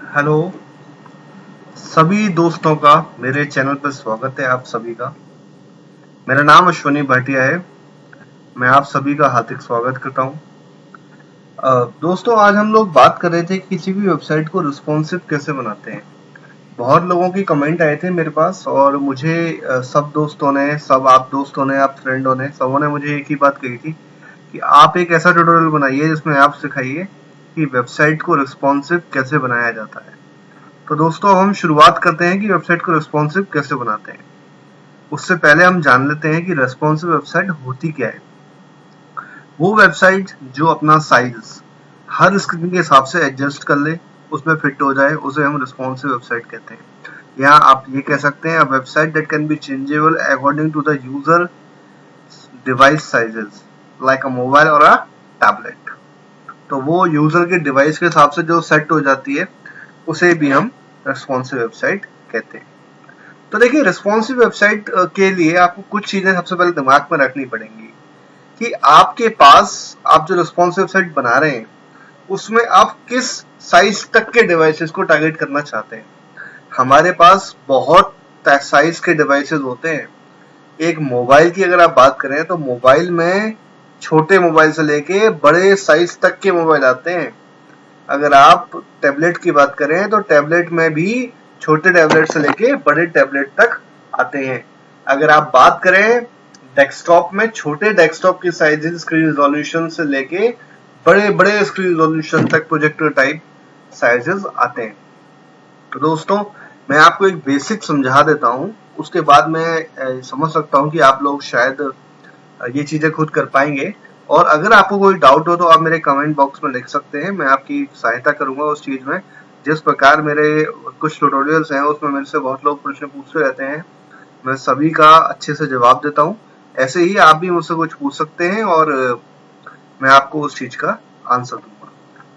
Hello सभी दोस्तों का मेरे चैनल पर स्वागत है आप सभी का। मेरा नाम अश्वनी भाटिया है। मैं आप सभी का हार्दिक स्वागत करता हूं। दोस्तों आज हम लोग बात कर रहे थे कि किसी भी वेबसाइट को रिस्पॉन्सिव कैसे बनाते हैं। बहुत लोगों की कमेंट आए थे मेरे पास और मुझे सब दोस्तों ने, सब आप दोस्तों ने, आप फ्रेंडों ने, सबों ने मुझे एक ही बात कही थी कि आप एक ऐसा ट्यूटोरियल बनाइए जिसमें आप सिखाइए कि वेबसाइट को रिस्पॉन्सिव कैसे बनाया जाता है। तो दोस्तों हम शुरुआत करते हैं कि वेबसाइट को रिस्पॉन्सिव कैसे बनाते हैं। उससे पहले हम जान लेते हैं कि रेस्पॉन्सिव वेबसाइट होती क्या है। वो वेबसाइट जो अपना साइज हर स्क्रीन के हिसाब से एडजस्ट कर ले, उसमें फिट हो जाए, उसे हम रिस्पॉन्सिव वेबसाइट कहते हैं। या आप ये कह सकते हैं, a website that can be changeable according to the user device sizes like a mobile और अ टैबलेट। तो वो यूजर के डिवाइस के हिसाब से जो सेट हो जाती है उसे भी हम रेस्पॉन्सिव वेबसाइट कहते हैं। तो देखिए, रिस्पॉन्सिव वेबसाइट के लिए आपको कुछ चीजें सबसे पहले दिमाग में रखनी पड़ेंगी कि आपके पास, आप जो रिस्पॉन्सिव वेबसाइट बना रहे हैं उसमें आप किस साइज तक के डिवाइसेस को टारगेट करना चाहते हैं। हमारे पास बहुत साइज के डिवाइसेस होते हैं। एक मोबाइल की अगर आप बात करें तो मोबाइल में छोटे मोबाइल से लेके बड़े साइज तक के मोबाइल आते हैं। अगर आप टैबलेट की बात करें तो टैबलेट में भी छोटे टैबलेट से लेके बड़े टैबलेट तक आते हैं। अगर आप बात करें डेस्कटॉप में, छोटे डेस्कटॉप की साइजेस स्क्रीन रिजोल्यूशन से लेके बड़े बड़े स्क्रीन रिजोल्यूशन तक प्रोजेक्टर टाइप साइजेस आते हैं। तो दोस्तों मैं आपको एक बेसिक समझा देता हूँ, उसके बाद मैं समझ सकता हूँ कि आप लोग शायद ये चीजें खुद कर पाएंगे। और अगर आपको कोई डाउट हो तो आप मेरे कमेंट बॉक्स में लिख सकते हैं, मैं आपकी सहायता करूंगा उस चीज में। जिस प्रकार मेरे कुछ ट्यूटोरियल्स हैं उसमें मेरे से बहुत लोग प्रश्न पूछते रहते हैं, मैं सभी का अच्छे से जवाब देता हूँ। ऐसे ही आप भी मुझसे कुछ पूछ सकते हैं और मैं आपको उस चीज का आंसर दूंगा।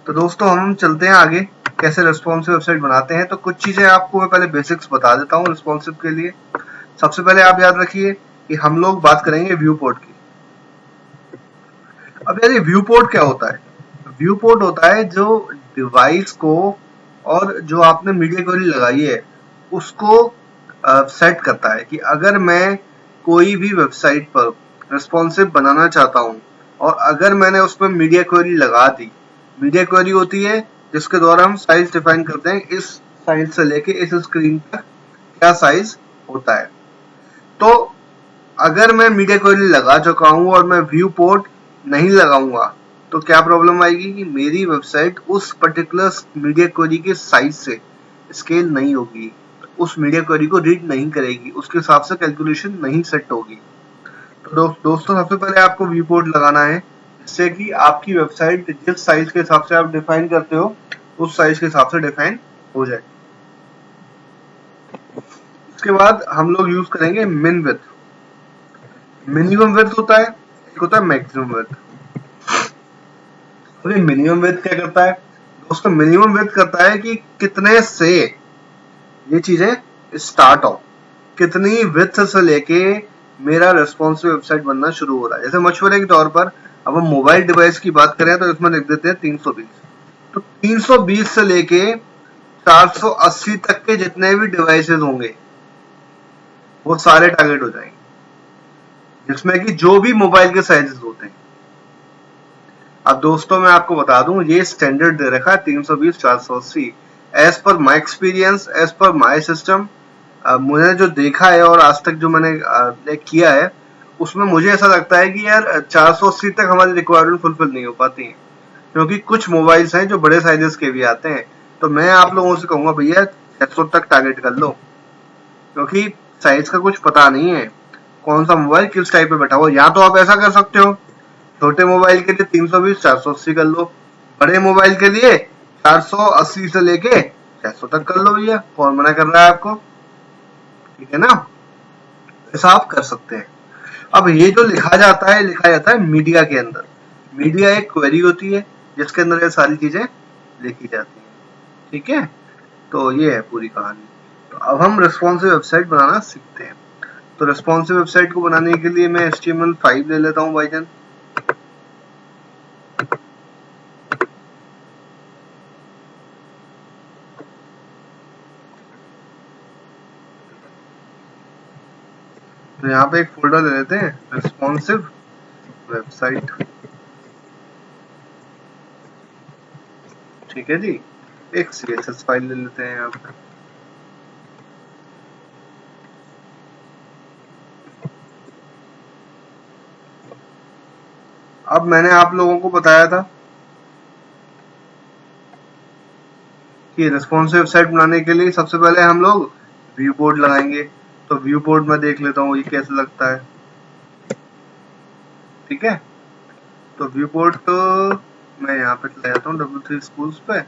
तो दोस्तों हम चलते हैं आगे, कैसे रिस्पॉन्सिव वेबसाइट बनाते हैं। तो कुछ चीजें आपको मैं पहले बेसिक्स बता देता हूँ रिस्पॉन्सिव के लिए। सबसे पहले आप याद रखिए कि हम लोग बात करेंगे व्यू पोर्ट की। अब यार, ये व्यू पोर्ट क्या होता है? व्यू पोर्ट होता है जो डिवाइस को और जो आपने मीडिया क्वेरी लगाई है उसको सेट करता है कि अगर मैं कोई भी वेबसाइट पर रिस्पॉन्सिव बनाना चाहता हूँ और अगर मैंने उसमें मीडिया क्वेरी लगा दी। मीडिया क्वेरी होती है जिसके द्वारा हम साइज डिफाइन करते हैं, इस साइज से लेके इस स्क्रीन तक क्या साइज होता है। तो अगर मैं मीडिया क्वेरी लगा चुका हूँ और मैं व्यू पोर्ट नहीं लगाऊंगा तो क्या प्रॉब्लम आएगी कि मेरी वेबसाइट उस पर्टिकुलर मीडिया क्वेरी के साइज से स्केल नहीं होगी, उस मीडिया क्वेरी को रीड नहीं करेगी, उसके हिसाब से कैलकुलेशन नहीं सेट होगी। तो दोस्तों सबसे पहले आपको व्यू पोर्ट लगाना है जिससे कि आपकी वेबसाइट जिस साइज के हिसाब से आप डिफाइन करते हो उस साइज के हिसाब से डिफाइन हो जाए। उसके बाद हम लोग यूज करेंगे मिन विड्थ। मिनिमम विड्थ होता है, एक होता है मैक्सिमम विड्थ। तो ये मिनिमम विड्थ क्या करता है? दोस्तों मिनिमम विड्थ करता है कि कितने से ये चीजें स्टार्ट हो, कितनी विड्थ से लेके मेरा रेस्पॉन्सिव वेबसाइट बनना शुरू हो रहा है। जैसे मशवरे के तौर पर अब हम मोबाइल डिवाइस की बात करें तो इसमें लिख देते हैं 320। तो 320 से लेके 480 तक के जितने भी डिवाइसेस होंगे वो सारे टारगेट हो जाएंगे, जिसमें कि जो भी मोबाइल के साइजेस होते हैं। अब दोस्तों मैं आपको बता दूं, ये स्टैंडर्ड दे रखा है 320 480। As per my experience, as per my system, मुझे जो देखा है और आज तक जो मैंने किया है उसमें मुझे ऐसा लगता है कि यार 480 तक हमारी रिक्वायरमेंट फुलफिल नहीं हो पाती है, क्योंकि कुछ मोबाइल्स हैं जो बड़े साइजेस के भी आते हैं। तो मैं आप लोगों से कहूंगा भैया 600 तक टारगेट कर लो, क्योंकि साइज का कुछ पता नहीं है कौन सा मोबाइल किस टाइप पे बैठा हुआ। या तो आप ऐसा कर सकते हो, छोटे मोबाइल के लिए 320 480 कर लो, बड़े मोबाइल के लिए 480 से लेके 600 तक कर लो भैया, कौन मना कर रहा है आपको? ठीक है ना, ऐसा आप कर सकते हैं। अब ये जो लिखा जाता है, लिखा जाता है मीडिया के अंदर। मीडिया एक क्वेरी होती है जिसके अंदर ये सारी चीजें लिखी जाती हैं। ठीक है, तो ये है पूरी कहानी। तो अब हम रिस्पॉन्सिव वेबसाइट बनाना सीखते हैं। तो रिस्पॉन्सिव वेबसाइट को बनाने के लिए मैं HTML5 ले लेता हूँ भाईजान। तो यहाँ पे एक फोल्डर ले लेते हैं, रिस्पॉन्सिव वेबसाइट। ठीक है जी। एक CSS फाइल ले लेते हैं यहाँ पे। अब मैंने आप लोगों को बताया था कि रिस्पॉन्सिव वेबसाइट बनाने के लिए सबसे पहले हम लोग व्यू बोर्ड लगाएंगे। तो व्यू बोर्ड में देख लेता हूँ ये कैसे लगता है। ठीक है, तो व्यू बोर्ड तो मैं यहाँ पे चला जाता हूँ W3 Schools पे।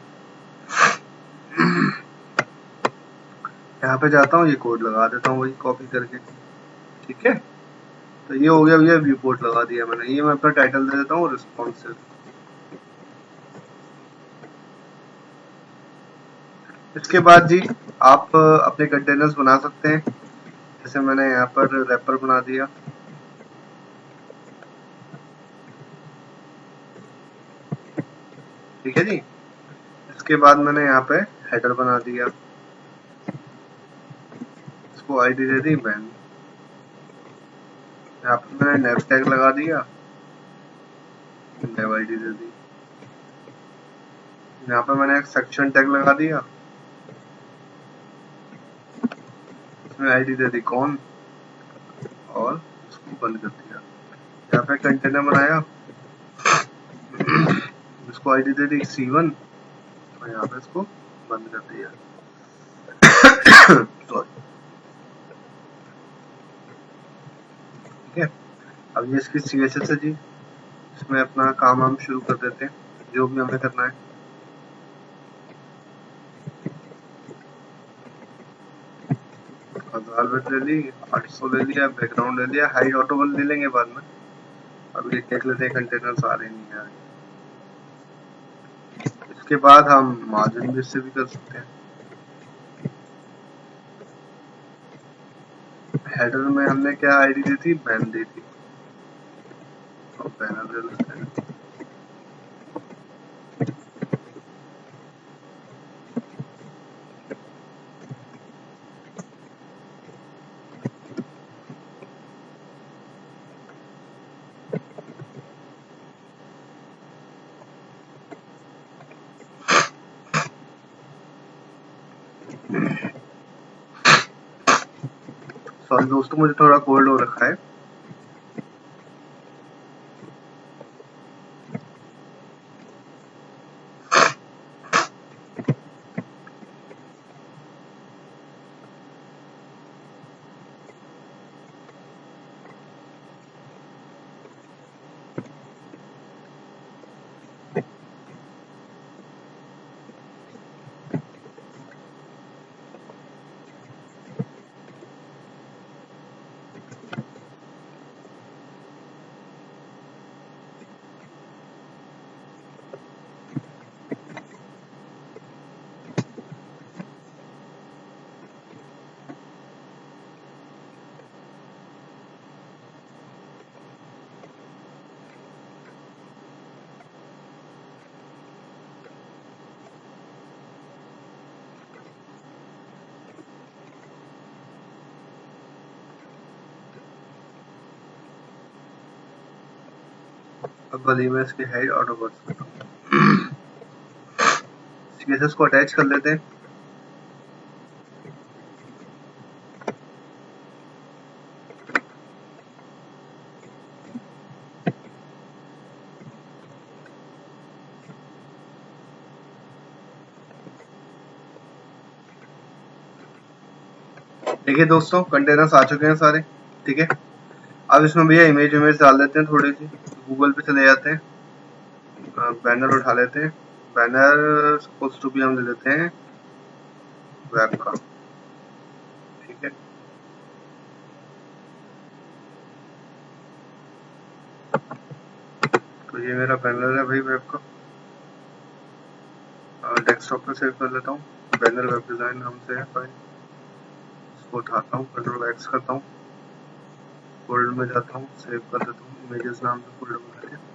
यहाँ पे जाता हूँ, ये कोड लगा देता हूँ वही कॉपी करके। ठीक है, तो ये हो गया भैया, व्यू बोर्ड लगा दिया मैंने। ये मैं अपना टाइटल दे देता हूँ रिस्पॉन्सिव। इसके बाद जी आप अपने कंटेनर्स बना सकते हैं। जैसे मैंने यहाँ पर रैपर बना दिया। ठीक है जी। इसके बाद मैंने यहाँ पे हेडर बना दिया, इसको आईडी दे दी मैन। यहाँ पे मैंने नेव टैग लगा दिया, नेव आईडी दे दी। यहाँ पे मैंने एक सेक्शन टैग लगा दिया, इसमें आईडी दे दी कौन, और इसको बंद कर दिया। यहाँ पे कंटेनर बनाया, इसको आईडी दे दी C1 और यहाँ पे इसको बंद कर दिया। ठीक है, अब ये इसकी CSS है जी। इसमें अपना काम हम शुरू कर देते हैं, जो भी हमें करना है। 1000 बिट ले ली, 800 ले लिया, बैकग्राउंड ले लिया, हाइट ऑटो ले लेंगे बाद में। अब ये देख लेते हैं कंटेनर आ रहे नहीं आ रहे। इसके बाद हम मार्जिन भी इससे भी कर सकते हैं। हेडर में हमने क्या आईडी दी थी, बैन दी थी, और बैनर दे देते हैं। सॉरी दोस्तों, मुझे थोड़ा कोल्ड हो रखा है। अब वाली में इसकी हाइट ऑटो कर सकता हूँ। CSS को अटैच कर लेते हैं। देखिए दोस्तों, कंटेनर्स आ चुके हैं सारे। ठीक है, अब इसमें भैया इमेज डाल देते हैं थोड़ी सी। गूगल पे चले जाते हैं, बैनर उठा लेते हैं। बैनर सपोज टू भी हम ले लेते हैं वेब का। ठीक है, तो ये मेरा बैनर है भाई वेब का। डेस्कटॉप पे सेव कर लेता हूँ। बैनर वेब डिजाइन नाम से है फाइल। इसको उठाता हूँ, Ctrl+X करता हूँ, फोल्डर में जाता हूँ, सेव कर देता हूँ, इमेजेस नाम से फोल्डर बना के।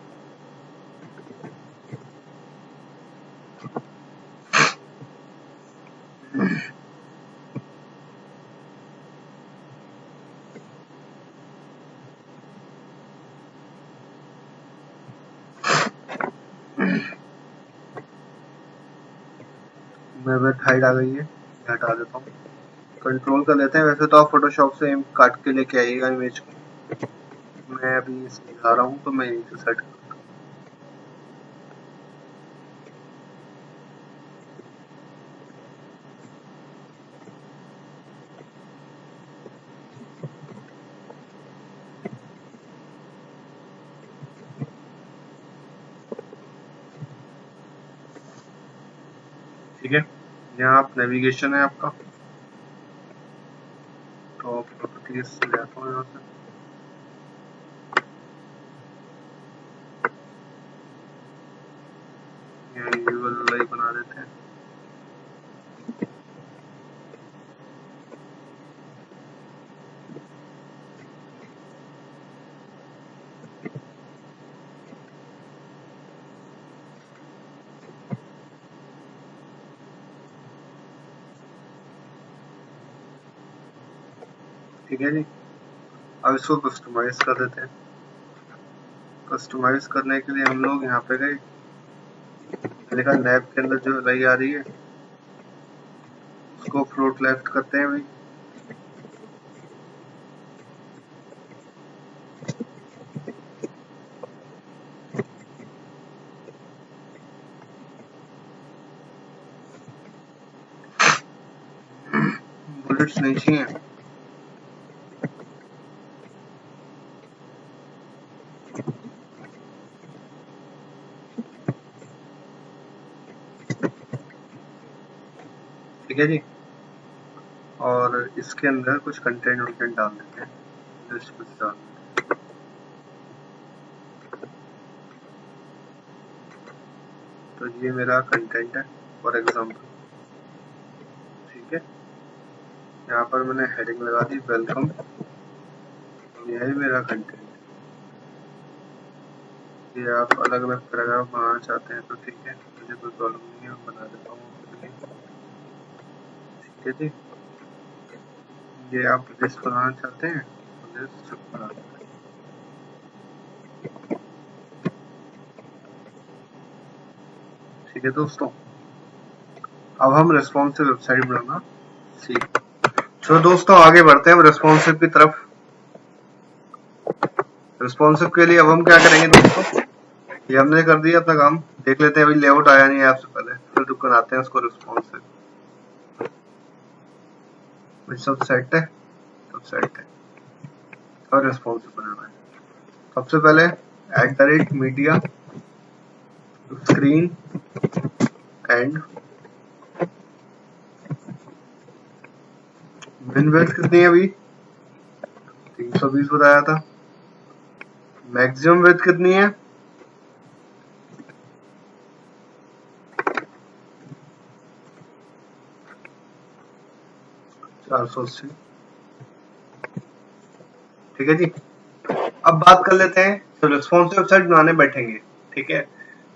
मैं हाइट आ गई है, हटा देता हूँ, कंट्रोल कर लेते हैं। वैसे तो आप फोटोशॉप से काट के लेके आइएगा इमेज को, मैं अभी समझा रहा हूँ तो मैं यहीं से सेट करता हूँ। ठीक है, यहाँ आप नेविगेशन है आपका, तो प्रॉपर्टीज ले आता हूँ यहाँ से, यहाँ यूआरएल बना देते हैं। ठीक है जी, अब इसको कस्टमाइज कर देते हैं। कस्टमाइज करने के लिए हम लोग यहाँ पे गए, लिखा नैब के अंदर जो लाइन आ रही है उसको फ्लोट लेफ्ट करते हैं भाई, बुलेट्स नहीं चाहिए। ठीक है जी, और इसके अंदर कुछ कंटेंट वंटेंट डाल देते हैं, जस्ट कुछ डाल देते हैं। तो ये मेरा कंटेंट है फॉर एग्जांपल। ठीक है, यहाँ पर मैंने हेडिंग लगा दी वेलकम, यही मेरा कंटेंट। ये आप अलग अलग पैराग्राफ बनाना चाहते हैं तो ठीक है, मुझे कोई प्रॉब्लम नहीं है, बना देता हूँ। ठीक है जी, ये आप लिस्ट बनाना चाहते हैं तो लिस्ट बना देते हैं। ठीक है दोस्तों, अब हम रेस्पॉन्सिव वेबसाइट बनाना सीख। चलो दोस्तों आगे बढ़ते हैं रेस्पॉन्सिव की तरफ। रेस्पॉन्सिव के लिए अब हम क्या करेंगे दोस्तों, ये हमने कर दिया अपना काम, देख लेते हैं अभी लेआउट आया नहीं है आपसे पहले, फिर दुख बनाते हैं उसको रेस्पॉन्सिव। सब सेट है, सब सेट है, और रेस्पॉन्सिव बनाना है। सबसे पहले @media स्क्रीन एंड मिन विड्थ कितनी है अभी 320 बताया था, मैक्सिमम विड्थ कितनी है 480। ठीक है जी, अब बात कर लेते हैं जब रेस्पॉन्सिव वेबसाइट बनाने बैठेंगे। ठीक है,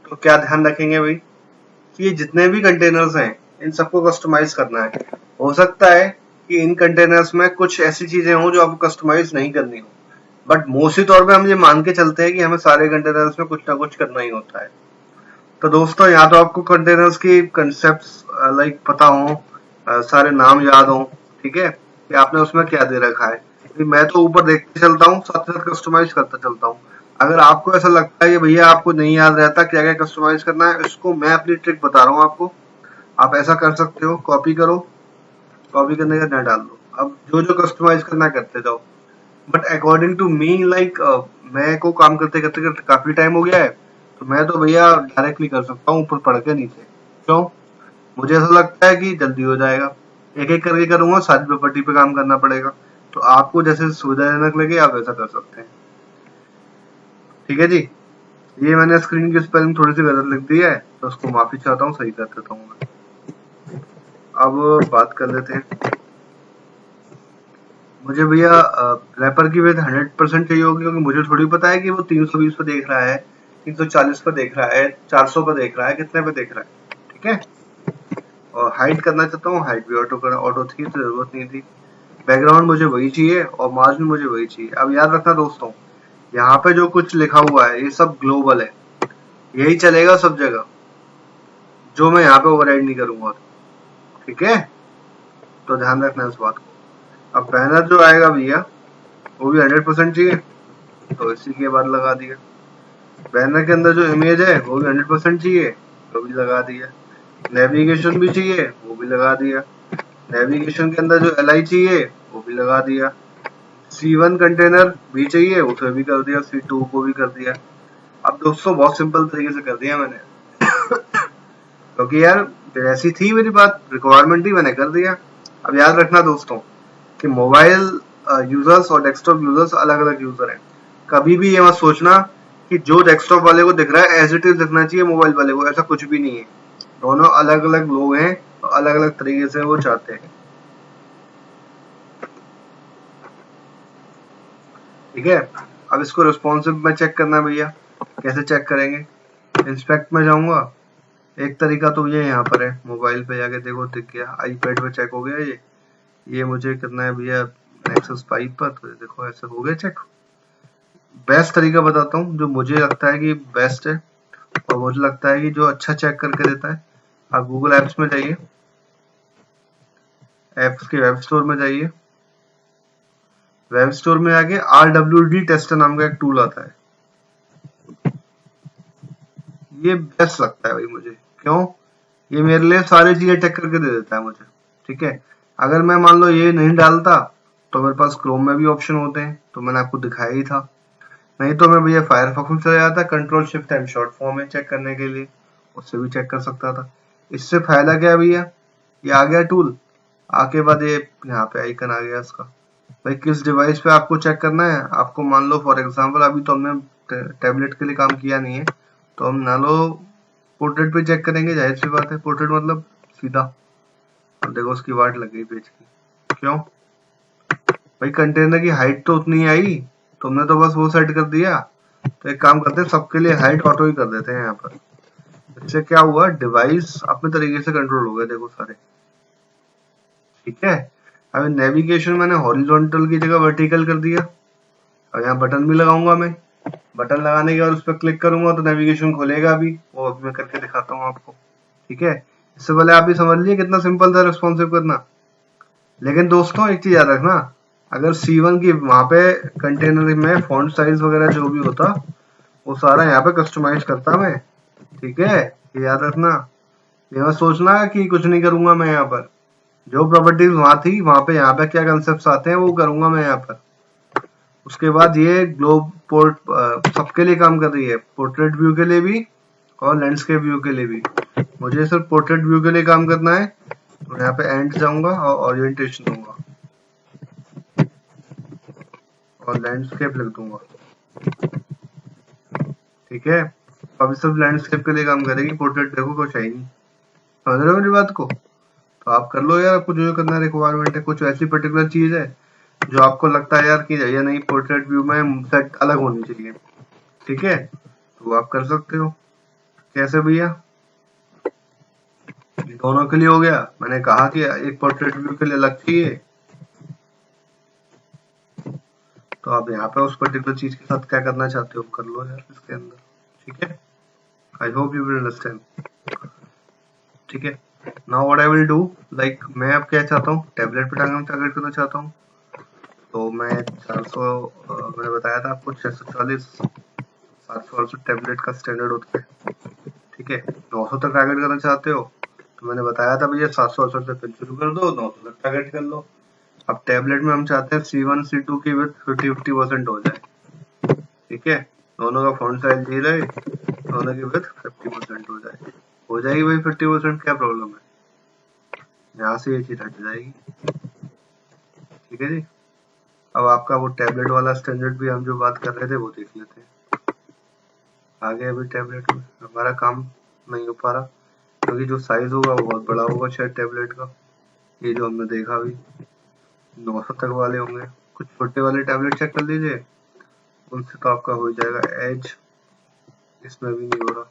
तो क्या ध्यान रखेंगे भाई कि ये जितने भी कंटेनर्स हैं इन सबको कस्टमाइज करना है। हो सकता है कि इन कंटेनर्स में कुछ ऐसी चीजें हों जो आपको कस्टमाइज नहीं करनी हो, बट मोस्टली तौर पे हम ये मान के चलते हैं कि हमें सारे कंटेनर्स में कुछ ना कुछ करना ही होता है। तो दोस्तों यहाँ तो आपको कंटेनर्स की कंसेप्ट्स लाइक पता हो, सारे नाम याद हो। ठीक है, कि आपने उसमें क्या दे रखा है, मैं तो ऊपर देखते चलता हूँ, साथ साथ कस्टमाइज करता चलता हूँ। अगर आपको ऐसा लगता है कि भैया आपको नहीं याद रहता क्या क्या कस्टमाइज करना है, इसको मैं अपनी ट्रिक बता रहा हूँ आपको, आप ऐसा कर सकते हो, कॉपी करो, कॉपी करने का नया डाल दो, अब जो जो कस्टमाइज करना है करते जाओ। But according to me like मैं को काम करते करते करते काफी टाइम हो गया है, तो मैं तो भैया डायरेक्टली कर सकता हूँ ऊपर पढ़ के नीचे। क्यों, मुझे ऐसा लगता है कि जल्दी हो जाएगा, एक एक करके करूंगा, सारी प्रॉपर्टी पे काम करना पड़ेगा। तो आपको जैसे सुविधाजनक लगे आप ऐसा कर सकते हैं। ठीक है जी, ये मैंने स्क्रीन की स्पेलिंग थोड़ी सी गलत लिख दी है तो उसको माफी चाहता हूँ, सही कर देता हूँ मैं। अब बात कर लेते हैं, मुझे भैया रैपर की विड्थ 100% चाहिए होगी, क्योंकि मुझे थोड़ी पता है कि वो 320 पे देख रहा है, 340 पे देख रहा है, 400 पे देख रहा है, कितने पे देख रहा है। ठीक है, और हाइड करना चाहता हूँ, हाइड भी ऑटो थी तो जरूरत नहीं थी। बैकग्राउंड मुझे वही चाहिए और मार्जिन मुझे वही चाहिए। अब याद रखना दोस्तों, यहाँ पे जो कुछ लिखा हुआ है ये सब ग्लोबल है, यही चलेगा सब जगह, जो मैं यहाँ पे ओवरराइड नहीं करूंगा। ठीक है, तो ध्यान रखना इस बात को। अब बैनर जो आएगा भैया वो भी 100% चाहिए, तो इसी के बाद लगा दिया। बैनर के अंदर जो इमेज है वो भी 100% चाहिए, तो भी लगा दिया। नेविगेशन भी चाहिए, वो भी लगा दिया। नेविगेशन के अंदर जो LI चाहिए वो भी लगा दिया। C1 कंटेनर भी चाहिए, उसे भी कर दिया। C2 को भी कर दिया। अब दोस्तों बहुत सिंपल तरीके से कर दिया मैंने, क्योंकि यार जैसी थी मेरी बात, रिक्वायरमेंट ही मैंने कर दिया। अब याद रखना दोस्तों कि मोबाइल यूजर्स और डेस्कटॉप यूजर्स अलग अलग यूजर हैं। कभी भी ये मत सोचना कि जो डेस्कटॉप वाले को दिख रहा है एज इट इज दिखना चाहिए मोबाइल वाले को, ऐसा कुछ भी नहीं है। दोनों अलग अलग लोग हैं, अलग अलग तरीके से वो चाहते हैं। ठीक है, अब इसको रिस्पॉन्सिव में चेक करना है भैया। कैसे चेक करेंगे? इंस्पेक्ट में जाऊंगा। एक तरीका तो ये यहाँ पर है, मोबाइल पे जाके देखो दिख गया, आईपैड पे चेक हो गया। ये मुझे करना है भैया Nexus 5 पर, तो देखो ऐसे हो गया चेक। बेस्ट तरीका बताता हूँ जो मुझे लगता है कि बेस्ट है और मुझे लगता है कि जो अच्छा चेक करके देता है। आप गूगल एप्स में जाइए, एप्स के वेब स्टोर में जाइए। वेब स्टोर में आके RWD टेस्टर नाम का एक टूल आता है, ये बेस्ट लगता है भाई मुझे। क्यों? ये मेरे लिए सारी चीजें चेक करके दे देता है मुझे। ठीक है, अगर मैं मान लो ये नहीं डालता तो मेरे पास क्रोम में भी ऑप्शन होते हैं, तो मैंने आपको दिखाया ही था। नहीं तो मैं भैया फायरफॉक्स में चला जाता, control shift and short form में चेक करने के लिए, उससे भी चेक कर सकता था। इससे फायदा क्या है भैया, ये आ गया टूल, आके बाद ये यहाँ पे आइकन आ गया इसका। भाई किस डिवाइस पे आपको चेक करना है, आपको मान लो फॉर एग्जांपल अभी तो हमने टैबलेट के लिए काम किया नहीं है, तो हम मान लो पोर्ट्रेट पे चेक करेंगे। जाहिर सी बात है, पोर्ट्रेट मतलब सीधा। अब देखो उसकी वाट लग गई पेज की, क्यों भाई? कंटेनर की हाइट तो उतनी आई, तुमने तो बस वो सेट कर दिया। तो एक काम करते हैं, सबके लिए हाइट ऑटो ही कर देते हैं यहाँ पर। इससे क्या हुआ, डिवाइस अपने तरीके से कंट्रोल हो गए देखो सारे। ठीक है, अब नेविगेशन मैंने हॉरिजॉन्टल की जगह वर्टिकल कर दिया। और यहाँ बटन भी लगाऊंगा मैं। बटन लगाने के बाद उस पर क्लिक करूंगा तो नेविगेशन खुलेगा भी, वो अभी मैं करके दिखाता हूँ आपको। ठीक है, इससे पहले आप भी समझ लिए कितना सिंपल था रिस्पॉन्सिव करना। लेकिन दोस्तों एक चीज याद रखना, अगर C1 की वहां पे कंटेनर में फॉन्ट साइज वगैरह जो भी होता वो सारा यहाँ पे कस्टमाइज करता मैं। ठीक है, ये याद रखना। ये मत सोचना कि कुछ नहीं करूंगा मैं यहाँ पर। जो प्रॉपर्टीज वहां थी वहां पे यहाँ पे क्या कंसेप्ट आते हैं वो करूंगा मैं यहाँ पर। उसके बाद ये ग्लोब पोर्ट सबके लिए काम कर रही है, पोर्ट्रेट व्यू के लिए भी और लैंडस्केप व्यू के लिए भी। मुझे सिर्फ पोर्ट्रेट व्यू के लिए काम करना है, तो यहाँ पे एंड जाऊंगा और ओरिएंटेशन दूंगा और लैंडस्केप लिख दूंगा। ठीक है, अभी सिर्फ लैंडस्केप के लिए काम करेगी, पोर्ट्रेट देखो कुछ है ही नहीं। समझ रहे हो मेरी बात को? तो आप कर लो यार, आपको जो करना रिक्वायरमेंट है, कुछ ऐसी पर्टिकुलर चीज है जो आपको लगता है यार कि ये नहीं पोर्ट्रेट व्यू में सेट अलग होनी चाहिए। ठीक है, तो आप कर सकते हो। कैसे भैया? दोनों के लिए हो गया, मैंने कहा कि एक पोर्ट्रेट व्यू के लिए अलग चाहिए, तो आप यहाँ पे उस पर्टिकुलर चीज के साथ क्या करना चाहते हो कर लो यार इसके अंदर। ठीक है, I hope you will understand. ठीक है, now what I will do, like मैं अब क्या चाहता हूँ, टैबलेट पे टारगेट करना चाहता हूँ। तो मैं 400 मैंने बताया था आपको, 640 768 टैबलेट का स्टैंडर्ड होता है। ठीक है, 900 तक टारगेट करना चाहते हो तो मैंने बताया था भैया 768 से फिर शुरू कर दो, 900 तक टारगेट कर लो। अब टैबलेट में हम चाहते हैं C1 C2 की विड्थ 50% हो जाए। ठीक है, दोनों का फॉन्ट साइज दे रहे, दोनों की विड्थ 50% हो जाए। हो जाएगी भाई 50%, क्या प्रॉब्लम है? यहाँ से ये चीज हट जाएगी। ठीक है जी, अब आपका वो टैबलेट वाला स्टैंडर्ड भी हम जो बात कर रहे थे वो देख लेते हैं। आगे अभी टैबलेट में हमारा काम नहीं हो पा रहा, क्योंकि जो साइज होगा वो बहुत बड़ा होगा शायद टैबलेट का। ये जो हमने देखा अभी 900 तक वाले होंगे। कुछ छोटे वाले टैबलेट चेक कर लीजिए, उनसे तो आपका हो जाएगा एज। इसमें भी नहीं हो रहा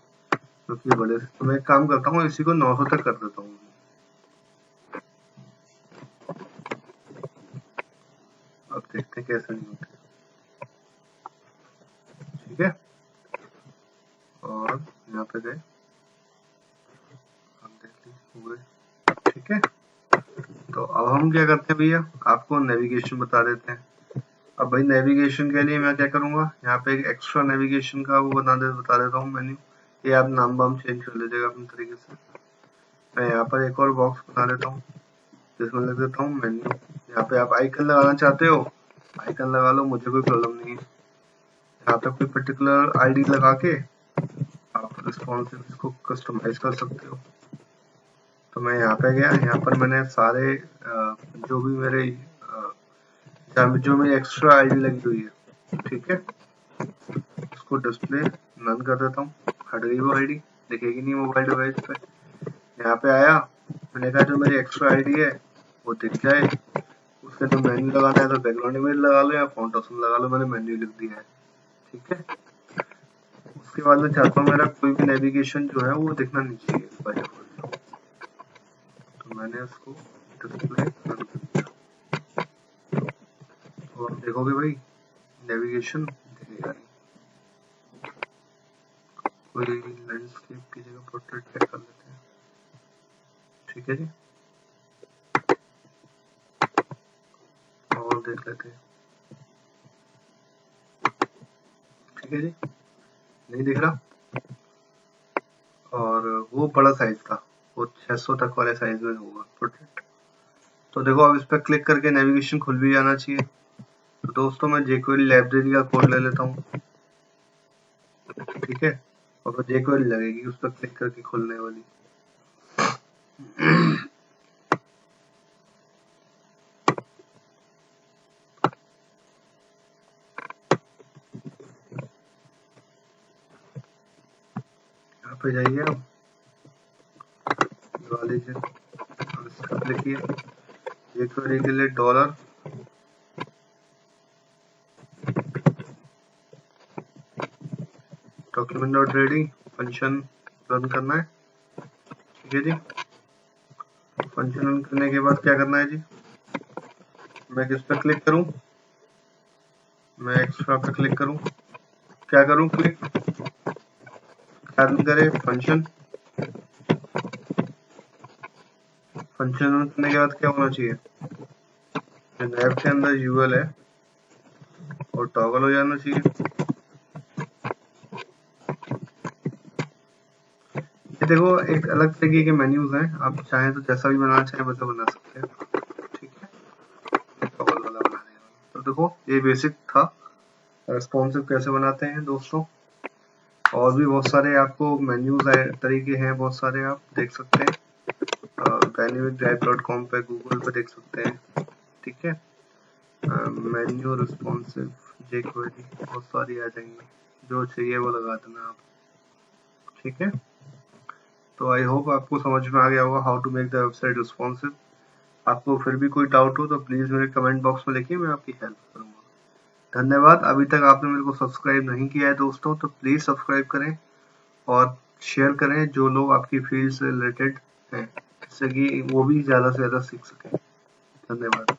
क्योंकि बड़े से, तो मैं एक काम करता हूँ इसी को 900 तक कर देता हूँ। अब देखते हैं कैसे नहीं होते। ठीक है, और यहाँ पे गए, हम देख लीजिए हुए। ठीक है, अब हम क्या करते हैं भैया, आपको नेविगेशन बता देते हैं। अब भाई नेविगेशन के लिए मैं क्या करूंगा, यहाँ पे एक एक्स्ट्रा नेविगेशन का वो बता देता हूँ मेन्यू। ये आप नाम वाम चेंज कर लीजिएगा अपने तरीके से। मैं यहाँ पर एक और बॉक्स बना देता हूँ जिसमें लिख देता हूँ मेन्यू। यहाँ पे आप आइकन लगाना चाहते हो आइकन लगा लो, मुझे कोई प्रॉब्लम नहीं है। यहाँ पे कोई पर्टिकुलर आईडी लगा के आप रिस्पॉन्सिव इसको कस्टमाइज कर सकते हो। तो मैं यहाँ पे गया, यहाँ पर मैंने सारे जो भी मेरे जो मेरी एक्स्ट्रा आईडी लगी हुई है, ठीक है, उसको डिस्प्ले नन कर देता हूँ। हट गई वो आईडी, दिखेगी नहीं मोबाइल डिवाइस पे। यहाँ पे आया, मैंने कहा जो मेरी एक्स्ट्रा आईडी है वो दिख जाए। उसके तो मेन्यू लगाना है तो बैकग्राउंड इमेज लगा लो या फॉन्ट ऑप्शन लगा लो, मैंने मेन्यू लिख दिया है, ठीक है। उसके बाद मैं चाहता हूँ मेरा कोई भी नेविगेशन जो है वो दिखना नहीं चाहिए बाय डिफॉल्ट, तो मैंने उसको डिस्प्ले कर दिया। तो आप देखोगे भाई नेविगेशन दिखेगा नहीं। कोई लैंडस्केप की जगह पोर्ट्रेट कर लेते हैं, ठीक है जी, और देख लेते हैं, ठीक है जी, नहीं दिख रहा। और वो बड़ा साइज था, वो 600 तक वाले साइज में होगा पोर्ट्रेट। तो देखो अब इस पर क्लिक करके नेविगेशन खुल भी जाना चाहिए। तो दोस्तों मैं jQuery लाइब्रेरी का कोड ले लेता हूँ, ठीक है, और फिर jQuery लगेगी उस पर क्लिक करके खुलने वाली। यहाँ पे जाइए, अब लगा लीजिए, अब इस पर क्लिक किया, jQuery के लिए डॉलर document.ready फंक्शन रन करना है, ठीक है जी। फंक्शन रन करने के बाद क्या करना है जी, मैं किस पर क्लिक करूं, मैं एक्स्ट्रा पे क्लिक करूं, क्या करूं क्लिक, क्या रन करे फंक्शन। फंक्शन रन करने के बाद क्या होना चाहिए, नैब के अंदर यूएल है और टॉगल हो जाना चाहिए। ये देखो एक अलग तरीके के मेन्यूज हैं, आप चाहें तो जैसा भी बनाना चाहें वैसा बना सकते हैं, ठीक है, टॉगल वाला बनाने वाला। तो देखो ये बेसिक था, रेस्पॉन्सिव कैसे बनाते हैं दोस्तों। और भी बहुत सारे आपको मेन्यूज तरीके हैं, बहुत सारे आप देख सकते हैं, dynamicdrive.com पे गूगल पे देख सकते हैं, ठीक है। मेन्यू रिस्पॉन्सिव jQuery बहुत सारी आ जाएंगी, जो चाहिए वो लगा देना आप, ठीक है। तो आई होप आपको समझ में आ गया होगा how to make the website responsive. आपको फिर भी कोई डाउट हो तो प्लीज मेरे कमेंट बॉक्स में लिखिए, मैं आपकी हेल्प करूंगा। धन्यवाद। अभी तक आपने मेरे को सब्सक्राइब नहीं किया है दोस्तों तो प्लीज सब्सक्राइब करें और शेयर करें जो लोग आपकी फील्ड से रिलेटेड हैं, जिससे कि वो भी ज्यादा से ज्यादा सीख सकें। धन्यवाद।